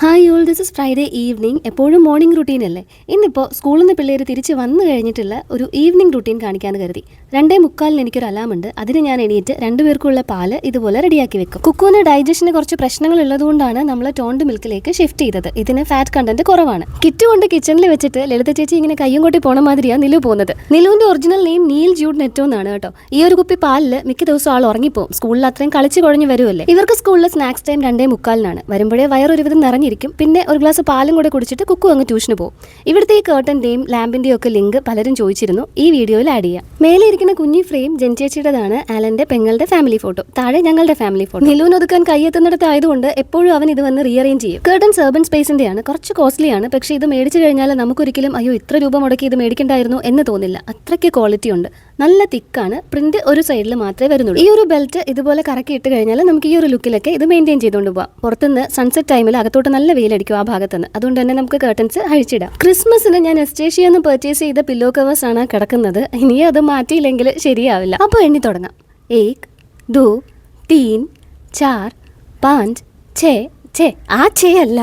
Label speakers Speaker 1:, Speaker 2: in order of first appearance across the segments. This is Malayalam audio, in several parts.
Speaker 1: Hi all, this is Friday evening. എപ്പോഴും മോർണിംഗ് റുട്ടീൻ അല്ലേ? ഇന്നിപ്പോൾ സ്കൂളിൽ നിന്ന് പിള്ളേർ തിരിച്ച് വന്നു കഴിഞ്ഞിട്ടുള്ള ഒരു ഈവനിങ് റുട്ടീൻ കാണിക്കാമെന്ന് കരുതി. 2:45 എനിക്കൊരു അലാമുണ്ട്. അതിന് ഞാൻ എണീറ്റ് രണ്ടുപേർക്കുള്ള പാല് ഇതുപോലെ റെഡിയാക്കി വെക്കും. കുക്കുവിന് ഡൈജഷന് കുറച്ച് പ്രശ്നങ്ങൾ ഉള്ളതുകൊണ്ടാണ് നമ്മൾ ടോണ്ട് മിൽക്കിലേക്ക് ഷിഫ്റ്റ് ചെയ്തത്. ഇതിന് ഫാറ്റ് കണ്ടന്റ് കുറവാണ്. കിറ്റ് കൊണ്ട് കിച്ചണിൽ വെച്ചിട്ട് ലളിത ചേച്ചി ഇങ്ങനെ കയ്യും കൊട്ടി പോണ മാതിരിയാണ് നിലു പോകുന്നത്. നിലുവിന്റെ ഒറിജിനൽ നെയിം നീൽ ജൂഡ് നെറ്റോ എന്നാണ് കേട്ടോ. ഈ ഒരു കുപ്പി പാലിൽ മിക്ക ദിവസവും ആൾ ഉറങ്ങിപ്പോവും. സ്കൂളിൽ അത്രയും കളിച്ച് കുഴഞ്ഞു വരുമല്ലേ. ഇവർക്ക് സ്കൂളിൽ സ്നാക്സ് ടൈം 2:45 വരുമ്പോഴേ വയർ ഒരുവിധം നിറഞ്ഞിരിക്കും. പിന്നെ ഒരു ഗ്ലാസ് പാലും കൂടെ കുടിച്ചിട്ട് കുക്കു അങ്ങ് ട്യൂഷന് പോകും. ഇവിടുത്തെ ഈ കേർട്ടന്റെയും ലാമ്പിന്റെയും ഒക്കെ ലിങ്ക് പലരും ചോദിച്ചിരുന്നു. ഈ വീഡിയോയിൽ ആഡ് ചെയ്യാം. മേലെ ഇരിക്കുന്ന കുഞ്ഞി ഫ്രെയിം ജെൻചേച്ചിയുടേതാണ്. ആലന്റെ പെങ്ങളുടെ ഫാമിലി ഫോട്ടോ. താഴെ ഞങ്ങളുടെ ഫാമിലി ഫോട്ടോ. നിലൂന് ഒതുക്കാൻ കൈയെത്തുന്നിടത്തായതുകൊണ്ട് എപ്പോഴും അവൻ ഇത് വന്ന് റീഅറേഞ്ച് ചെയ്യും. Curtains urban സ്പേസിന്റെയാണ്. കുറച്ച് കോസ്റ്റ്ലിയാണ്. പക്ഷേ ഇത് മേടിച്ചു കഴിഞ്ഞാൽ നമുക്കൊരിക്കലും അയ്യോ ഇത്ര രൂപ മുടക്കി ഇത് മേടിക്കണ്ടായിരുന്നു എന്ന് തോന്നില്ല. അത്രയ്ക്ക് ക്വാളിറ്റി ഉണ്ട്. നല്ല തിക്കാണ്. പ്രിന്റ് ഒരു സൈഡിൽ മാത്രമേ വരുന്നുള്ളൂ. ഈ ഒരു ബെൽറ്റ് ഇതുപോലെ കറക്കി ഇട്ട് കഴിഞ്ഞാൽ നമുക്ക് ഈ ഒരു ലുക്കിലൊക്കെ ഇത് മെയിൻറ്റെയിൻ ചെയ്തുകൊണ്ട് പോകാം. പുറത്തുനിന്ന് സൺസെറ്റ് ടൈമിൽ അകത്തോട്ട് നല്ല വെയിലടിക്കും ആ ഭാഗത്തുനിന്ന്. അതുകൊണ്ട് തന്നെ നമുക്ക് കർട്ടൻസ് അഴിച്ചിടാം. ക്രിസ്മസിന് ഞാൻ എസ്റ്റേഷ്യന്ന് പർച്ചേസ് ചെയ്ത പില്ലോ കവേഴ്സ് ആണ് കിടക്കുന്നത്. ഇനി അത് മാറ്റിയില്ലെങ്കിൽ ശരിയാവില്ല. അപ്പോൾ എണ്ണി തുടങ്ങാം. 1 2 3 4 5 6 ആ അല്ല,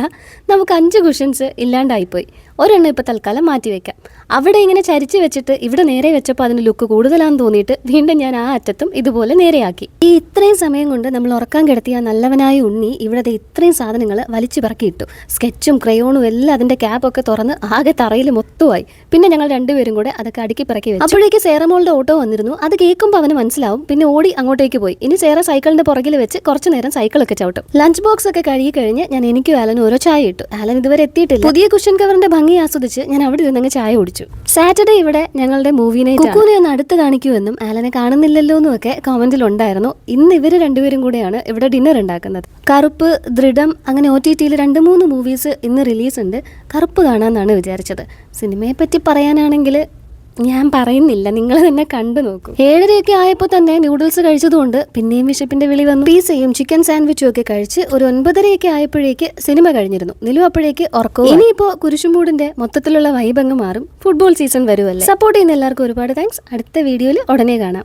Speaker 1: നമുക്ക് 5 കുഷൻസ് ഇല്ലാണ്ടായിപ്പോയി. ഒരെണ്ണം ഇപ്പോൾ തൽക്കാലം മാറ്റി വെക്കാം. അവിടെ ഇങ്ങനെ ചരിച്ച് വെച്ചിട്ട് ഇവിടെ നേരെ വെച്ചപ്പോൾ അതിന് ലുക്ക് കൂടുതലാണെന്ന് തോന്നിയിട്ട് വീണ്ടും ഞാൻ ആ അറ്റത്തും ഇതുപോലെ നേരെയാക്കി. ഈ ഇത്രയും സമയം കൊണ്ട് നമ്മൾ ഉറക്കാൻ കിടത്തിയ നല്ലവനായ ഉണ്ണി ഇവിടത്തെ ഇത്രയും സാധനങ്ങൾ വലിച്ചു പറക്കിയിട്ടു. സ്കെച്ചും ക്രയോണും എല്ലാം അതിൻ്റെ ക്യാപ്പൊക്കെ തുറന്ന് ആകെ തറയിൽ മൊത്തമായി. പിന്നെ ഞങ്ങൾ രണ്ടുപേരും കൂടെ അതൊക്കെ അടുക്കി പറക്കി വെച്ചു. അപ്പോഴേക്ക് സേറമോളുടെ ഓട്ടോ വന്നിരുന്നു. അത് കേൾക്കുമ്പോൾ അവന് മനസ്സിലാവും. പിന്നെ ഓടി അങ്ങോട്ടേക്ക് പോയി. ഇനി സേറ സൈക്കിളിന്റെ പുറകിൽ വെച്ച് കുറച്ച് നേരം സൈക്കിളൊക്കെ ചവിട്ടും. ലഞ്ച് ബോക്സ് ഒക്കെ കഴുകി കഴിഞ്ഞ് ഞാൻ എനിക്കും ആലനും ഓരോ ചായ ഇട്ടു. ആലൻ ഇതുവരെ എത്തിയിട്ടില്ല. പുതിയ കുഷൻ കവറിന്റെ ഭംഗി ആസ്വദിച്ച് ഞാൻ അവിടെ ഇരുന്നങ്ങ് ചായ കുടിച്ചു. സാറ്റർഡേ ഇവിടെ ഞങ്ങളുടെ മൂവി നൈറ്റ്. കുക്കുവിനെ ഒന്ന് അടുത്ത് കാണിക്കുമെന്നും ആലനെ കാണുന്നില്ലല്ലോ എന്നും ഒക്കെ കമന്റിൽ ഉണ്ടായിരുന്നു. ഇന്ന് ഇവര് രണ്ടുപേരും കൂടെയാണ് ഇവിടെ ഡിന്നർ ഉണ്ടാക്കുന്നത്. കറുപ്പ്, ദൃഢം, അങ്ങനെ OTTയിൽ 2-3 മൂവീസ് ഇന്ന് റിലീസ് ഉണ്ട്. കറുപ്പ് കാണാമെന്നാണ് വിചാരിച്ചത്. സിനിമയെ പറ്റി പറയാനാണെങ്കിൽ ഞാൻ പറയുന്നില്ല, നിങ്ങൾ തന്നെ കണ്ടു നോക്കൂ. 7:30 ആയപ്പോൾ തന്നെ നൂഡിൽസ് കഴിച്ചതുകൊണ്ട് പിന്നെയും വിശപ്പിന്റെ വിളി വന്നു. പിസയും ചിക്കൻ സാൻഡ്വിച്ചും ഒക്കെ കഴിച്ച് ഒരു 9:30 ആയപ്പോഴേക്ക് സിനിമ കഴിഞ്ഞിരുന്നു. നിലു അപ്പോഴേക്ക് ഉറക്കവും. ഇനിയിപ്പോൾ കുരിശുംമൂടിന്റെ മൊത്തത്തിലുള്ള വൈബ് അങ്ങ് മാറും. ഫുട്ബോൾ സീസൺ വരുമല്ലേ. സപ്പോർട്ട് ചെയ്യുന്ന എല്ലാവർക്കും ഒരുപാട് താങ്ക്സ്. അടുത്ത വീഡിയോയിൽ ഉടനെ കാണാം.